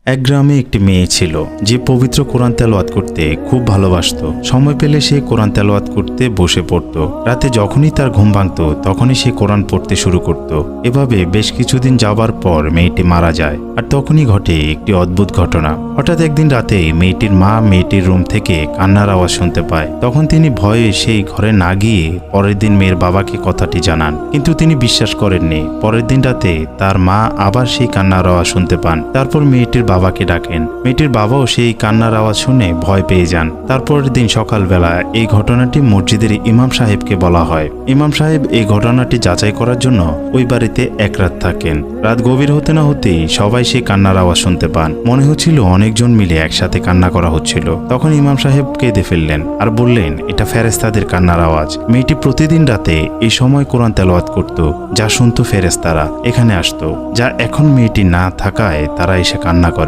এক গ্রামে একটি মেয়ে ছিল যে পবিত্র কোরআন তেলাওয়াত করতে খুব ভালোবাসতো। সময় পেলে সে কোরআন তেলাওয়াত করতে বসে পড়ত। রাতে যখনই তার ঘুম ভাঙত তখনই সে কোরআন পড়তে শুরু করত। এভাবে বেশ কিছুদিন যাবার পর মেয়েটি মারা যায়। আর তখনই ঘটে একটি অদ্ভুত ঘটনা। হঠাৎ একদিন রাতে মেয়েটির মা মেয়েটির রুম থেকে কান্নার আওয়াজ শুনতে পায়। তখন তিনি ভয়ে সেই ঘরে না গিয়ে পরের দিন মেয়ের বাবাকে কথাটি জানান, কিন্তু তিনি বিশ্বাস করেননি। পরের দিন রাতে তার মা আবার সেই কান্নার আওয়াজ শুনতে পান। তারপর মেয়েটির বাবাকে ডাকেন। মেয়েটির বাবাও সেই কান্নার আওয়াজ শুনে ভয় পেয়ে যান। তারপরের দিন সকালবেলা এই ঘটনাটি মসজিদের ইমাম সাহেবকে বলা হয়। ইমাম সাহেব এই ঘটনাটি যাচাই করার জন্য ওই বাড়িতে এক রাত থাকেন। রাত গভীর হতে না হতেই সবাই সেই কান্নার আওয়াজ শুনতে পান। মনে হচ্ছিল অনেকজন মিলে একসাথে কান্না করা হচ্ছিল। তখন ইমাম সাহেব কেঁদে ফেললেন আর বললেন, এটা ফেরেশতাদের কান্নার আওয়াজ। মেয়েটি প্রতিদিন রাতে এই সময় কোরআন তেলাওয়াত করত, যা শুনতো ফেরেশতারা এখানে আসতো, যা এখন মেয়েটি না থাকায় তারা এসে কান্না করে।